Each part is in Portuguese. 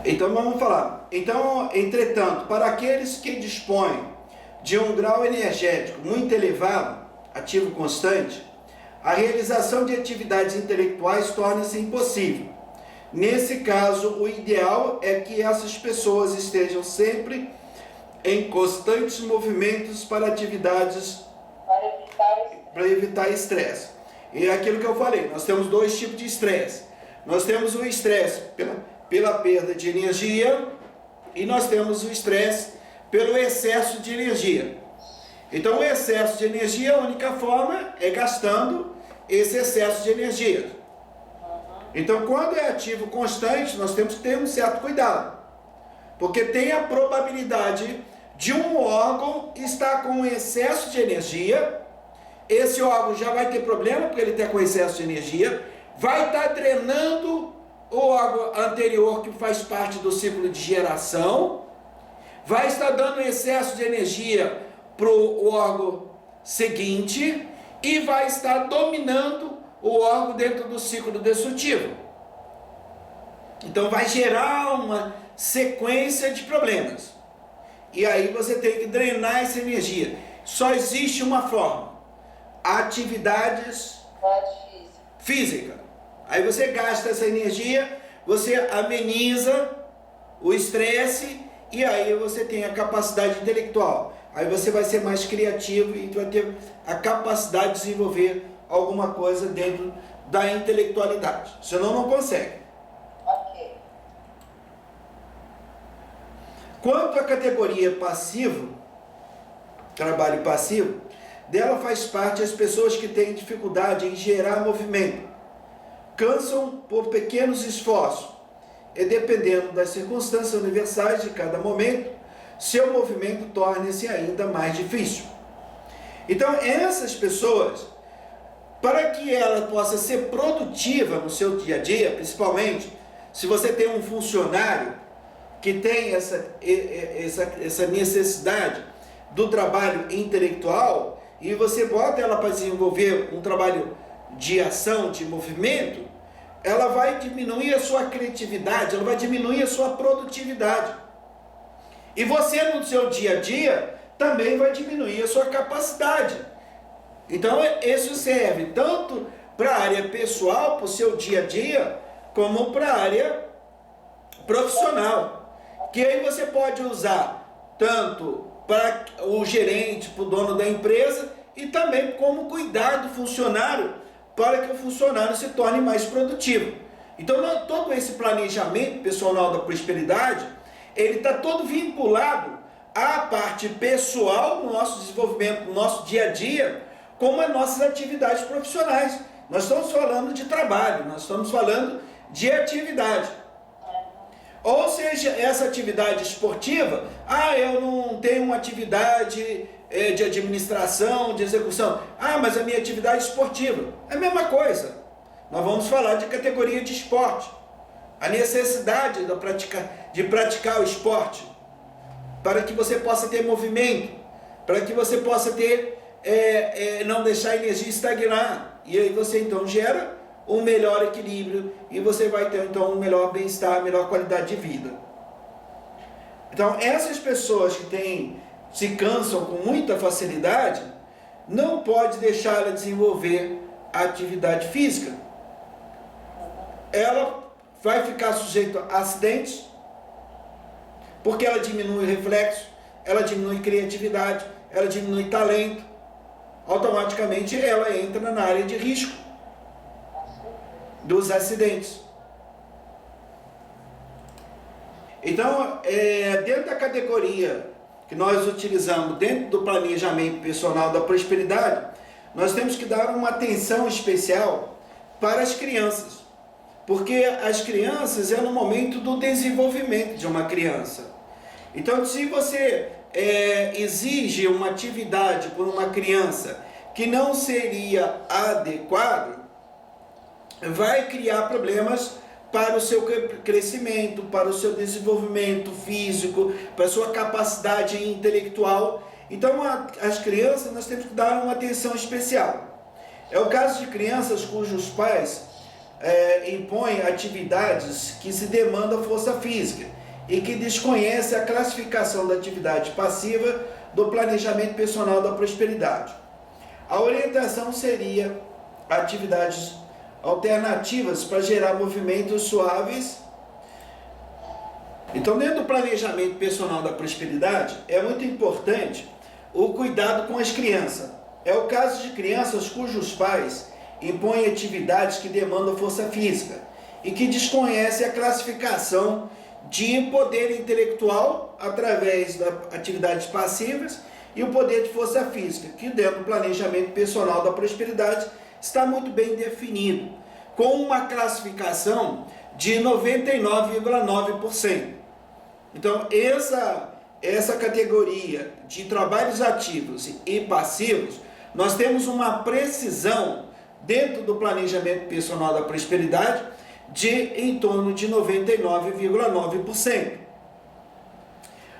Então vamos falar. Então, entretanto, para aqueles que dispõem de um grau energético muito elevado, ativo constante, a realização de atividades intelectuais torna-se impossível. Nesse caso, o ideal é que essas pessoas estejam sempre em constantes movimentos para atividades para evitar estresse. E é aquilo que eu falei, nós temos dois tipos de estresse. Nós temos o estresse pela perda de energia e nós temos o estresse pelo excesso de energia. Então, o excesso de energia, a única forma é gastando esse excesso de energia. Então, quando é ativo constante, nós temos que ter um certo cuidado, porque tem a probabilidade de um órgão estar com excesso de energia. Esse órgão já vai ter problema, porque ele está com excesso de energia, vai estar drenando o órgão anterior, que faz parte do ciclo de geração, vai estar dando excesso de energia para o órgão seguinte e vai estar dominando o órgão dentro do ciclo destrutivo. Então vai gerar uma sequência de problemas. E aí você tem que drenar essa energia. Só existe uma forma: atividades físicas. Aí você gasta essa energia, você ameniza o estresse e aí você tem a capacidade intelectual. Aí você vai ser mais criativo e vai ter a capacidade de desenvolver alguma coisa dentro da intelectualidade. Senão não consegue. Ok. Quanto à categoria passivo, trabalho passivo, dela faz parte as pessoas que têm dificuldade em gerar movimento, cansam por pequenos esforços, e dependendo das circunstâncias universais de cada momento, seu movimento torna-se ainda mais difícil. Então, essas pessoas, para que ela possa ser produtiva no seu dia a dia, principalmente se você tem um funcionário que tem essa necessidade do trabalho intelectual, e você bota ela para desenvolver um trabalho de ação, de movimento, ela vai diminuir a sua criatividade, ela vai diminuir a sua produtividade. E você, no seu dia a dia, também vai diminuir a sua capacidade. Então, isso serve tanto para a área pessoal, para o seu dia a dia, como para a área profissional. Que aí você pode usar tanto para o gerente, para o dono da empresa, e também como cuidar do funcionário, para que o funcionário se torne mais produtivo. Então, todo esse planejamento pessoal da prosperidade, ele está todo vinculado à parte pessoal, no nosso desenvolvimento, no nosso dia a dia, como as nossas atividades profissionais. Nós estamos falando de trabalho, nós estamos falando de atividade. Ou seja, essa atividade esportiva, eu não tenho uma atividade de administração, de execução. Mas a minha atividade esportiva. É a mesma coisa. Nós vamos falar de categoria de esporte. A necessidade de praticar o esporte, para que você possa ter movimento, para que você possa ter, não deixar a energia estagnar. E aí você então gera um melhor equilíbrio e você vai ter então um melhor bem-estar, melhor qualidade de vida. Então, essas pessoas que se cansam com muita facilidade, não pode deixar ela desenvolver a atividade física. Ela vai ficar sujeita a acidentes, porque ela diminui o reflexo, ela diminui criatividade, ela diminui talento. Automaticamente ela entra na área de risco dos acidentes. Então, dentro da categoria que nós utilizamos dentro do planejamento pessoal da prosperidade, nós temos que dar uma atenção especial para as crianças, porque as crianças é no momento do desenvolvimento de uma criança. Então, se você exige uma atividade por uma criança que não seria adequado, vai criar problemas para o seu crescimento, para o seu desenvolvimento físico, para a sua capacidade intelectual. Então, as crianças nós temos que dar uma atenção especial. É o caso de crianças cujos pais impõe atividades que se demandam força física e que desconhece a classificação da atividade passiva do planejamento personal da prosperidade. A orientação seria atividades alternativas para gerar movimentos suaves. Então, dentro do planejamento personal da prosperidade, é muito importante o cuidado com as crianças. É o caso de crianças cujos pais impõem atividades que demandam força física e que desconhecem a classificação de poder intelectual através das atividades passivas e o poder de força física, que dentro do planejamento personal da prosperidade está muito bem definido, com uma classificação de 99,9%. Então, essa categoria de trabalhos ativos e passivos, nós temos uma precisão dentro do planejamento personal da prosperidade de em torno de 99,9%.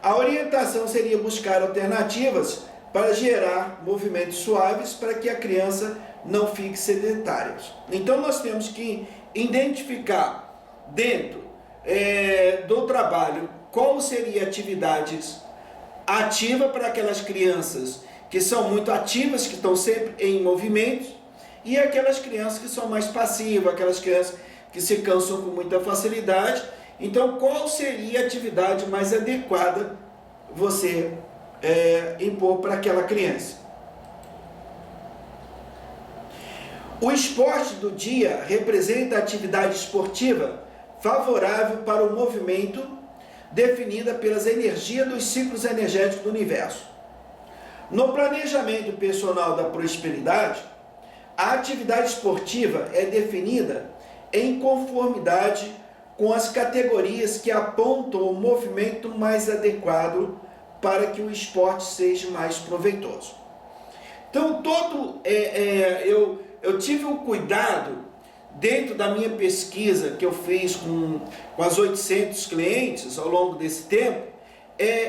A orientação seria buscar alternativas para gerar movimentos suaves para que a criança não fique sedentária. Então nós temos que identificar dentro do trabalho qual seria atividades ativa para aquelas crianças que são muito ativas, que estão sempre em movimentos, e aquelas crianças que são mais passivas, aquelas crianças que se cansam com muita facilidade. Então, qual seria a atividade mais adequada você impor para aquela criança? O esporte do dia representa a atividade esportiva favorável para o movimento definida pelas energias dos ciclos energéticos do universo. No planejamento personal da prosperidade, a atividade esportiva é definida em conformidade com as categorias que apontam o movimento mais adequado para que o esporte seja mais proveitoso. Então, eu tive um cuidado dentro da minha pesquisa que eu fiz com as 800 clientes ao longo desse tempo,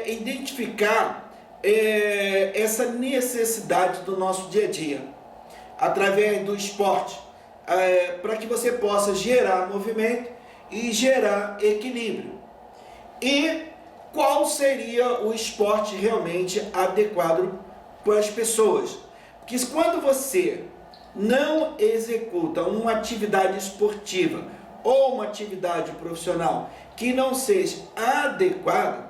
identificar essa necessidade do nosso dia a dia, através do esporte, para que você possa gerar movimento e gerar equilíbrio. E qual seria o esporte realmente adequado para as pessoas? Porque quando você não executa uma atividade esportiva ou uma atividade profissional que não seja adequada,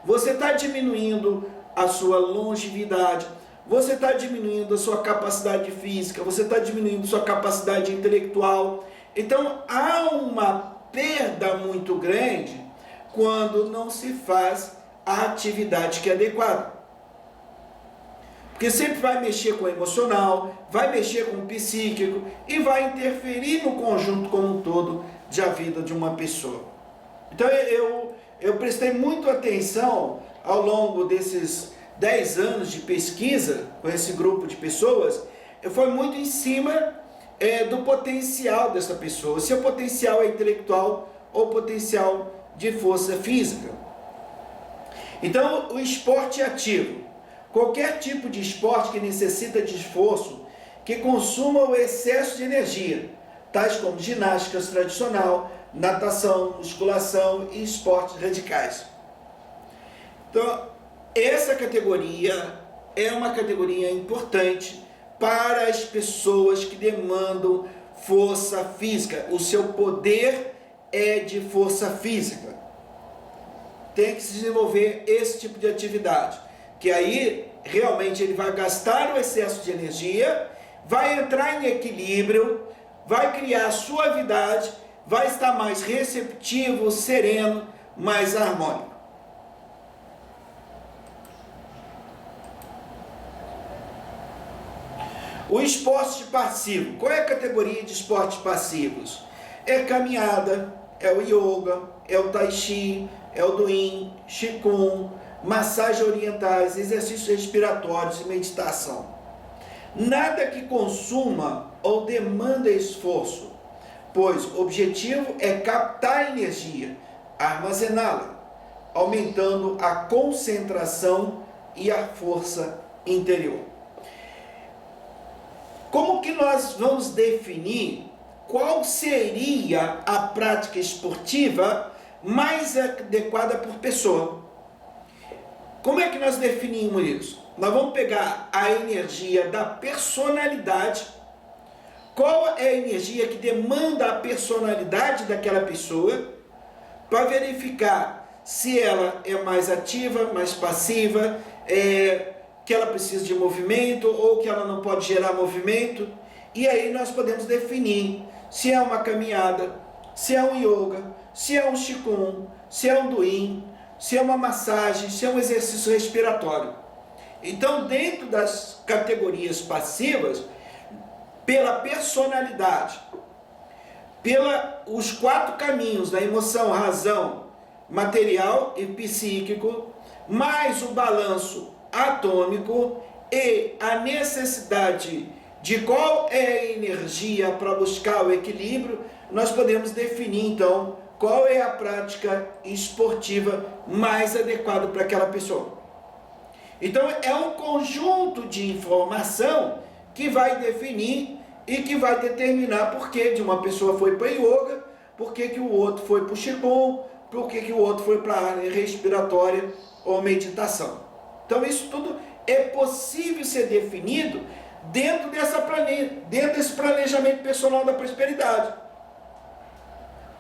você está diminuindo a sua longevidade, você está diminuindo a sua capacidade física, você está diminuindo a sua capacidade intelectual. Então há uma perda muito grande quando não se faz a atividade que é adequada. Porque sempre vai mexer com o emocional, vai mexer com o psíquico e vai interferir no conjunto como um todo da vida de uma pessoa. Então eu prestei muito atenção ao longo desses 10 anos de pesquisa com esse grupo de pessoas, foi muito em cima do potencial dessa pessoa, se o potencial é intelectual ou potencial de força física. Então, o esporte ativo, qualquer tipo de esporte que necessita de esforço, que consuma o excesso de energia, tais como ginástica tradicional, natação, musculação e esportes radicais. Então, essa categoria é uma categoria importante para as pessoas que demandam força física. O seu poder é de força física. Tem que se desenvolver esse tipo de atividade, que aí realmente ele vai gastar o excesso de energia, vai entrar em equilíbrio, vai criar suavidade, vai estar mais receptivo, sereno, mais harmônico. O esporte passivo. Qual é a categoria de esportes passivos? É caminhada, é o yoga, é o tai chi, é o doin, qigong, massagem orientais, exercícios respiratórios e meditação. Nada que consuma ou demanda esforço, pois o objetivo é captar a energia, armazená-la, aumentando a concentração e a força interior. Como que nós vamos definir qual seria a prática esportiva mais adequada por pessoa. Como é que nós definimos isso? Nós vamos pegar a energia da personalidade. Qual é a energia que demanda a personalidade daquela pessoa, para verificar se ela é mais ativa, mais passiva, que ela precisa de movimento ou que ela não pode gerar movimento. E aí nós podemos definir se é uma caminhada, se é um yoga, se é um qigong, se é um doin, se é uma massagem, se é um exercício respiratório. Então, dentro das categorias passivas, pela personalidade, os 4 caminhos da emoção, razão, material e psíquico, mais o balanço atômico e a necessidade de qual é a energia para buscar o equilíbrio, nós podemos definir então qual é a prática esportiva mais adequada para aquela pessoa. Então é um conjunto de informação que vai definir e que vai determinar por que de uma pessoa foi para yoga, por que o outro foi para o qigong, por que o outro foi para a área respiratória ou meditação. Então isso tudo é possível ser definido dentro desse planejamento personal da prosperidade.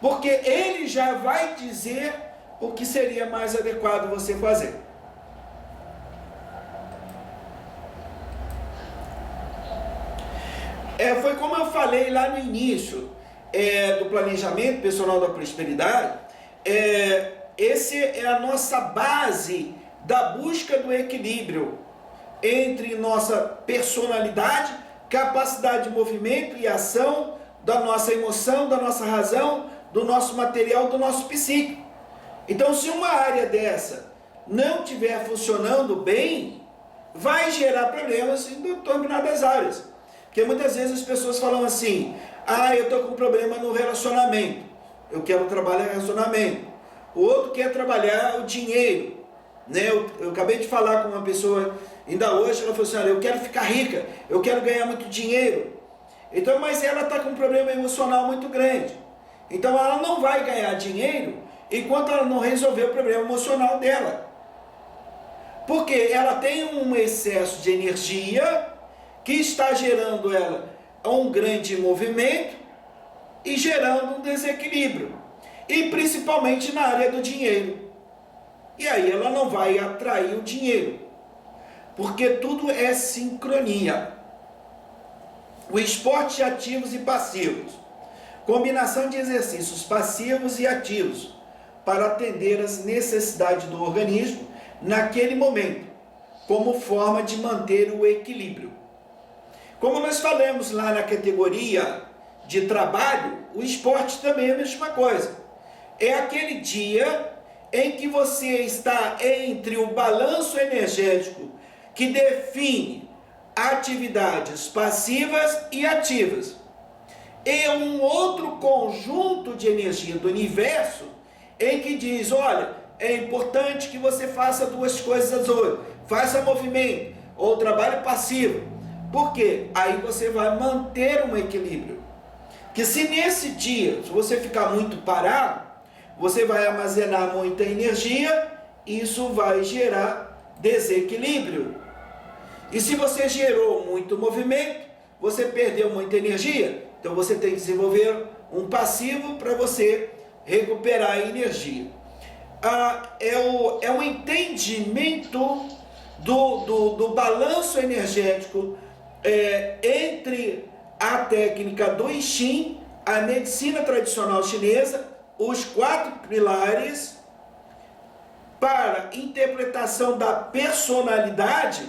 Porque ele já vai dizer o que seria mais adequado você fazer. Foi como eu falei lá no início do planejamento personal da prosperidade, essa é a nossa base da busca do equilíbrio entre nossa personalidade, capacidade de movimento e ação, da nossa emoção, da nossa razão, do nosso material, do nosso psíquico. Então, se uma área dessa não estiver funcionando bem, vai gerar problemas em determinadas áreas. Porque muitas vezes as pessoas falam assim: eu estou com um problema no relacionamento, eu quero trabalhar relacionamento. O outro quer trabalhar o dinheiro, né? Eu acabei de falar com uma pessoa ainda hoje, ela falou assim: eu quero ficar rica, eu quero ganhar muito dinheiro. Então, mas ela está com um problema emocional muito grande. Então ela não vai ganhar dinheiro enquanto ela não resolver o problema emocional dela. Porque ela tem um excesso de energia que está gerando ela um grande movimento e gerando um desequilíbrio. E principalmente na área do dinheiro. E aí ela não vai atrair o dinheiro. Porque tudo é sincronia. O esporte de ativos e passivos. Combinação de exercícios passivos e ativos para atender às necessidades do organismo naquele momento, como forma de manter o equilíbrio. Como nós falamos lá na categoria de trabalho, o esporte também é a mesma coisa. É aquele dia em que você está entre o balanço energético que define atividades passivas e ativas, e um outro conjunto de energia do universo em que diz: olha, é importante que você faça 2 coisas hoje, faça movimento ou trabalho passivo. Por quê? Aí você vai manter um equilíbrio. Que se nesse dia, se você ficar muito parado, você vai armazenar muita energia, e isso vai gerar desequilíbrio. E se você gerou muito movimento, você perdeu muita energia, então você tem que desenvolver um passivo para você recuperar a energia. É o entendimento do balanço energético entre a técnica do I Ching, a medicina tradicional chinesa, os 4 pilares para interpretação da personalidade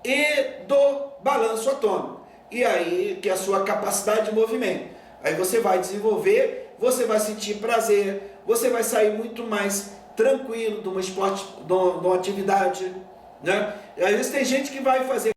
e do balanço atômico. E aí que é a sua capacidade de movimento. Aí você vai desenvolver, você vai sentir prazer, você vai sair muito mais tranquilo de um esporte, de uma atividade, né? E às vezes tem gente que vai fazer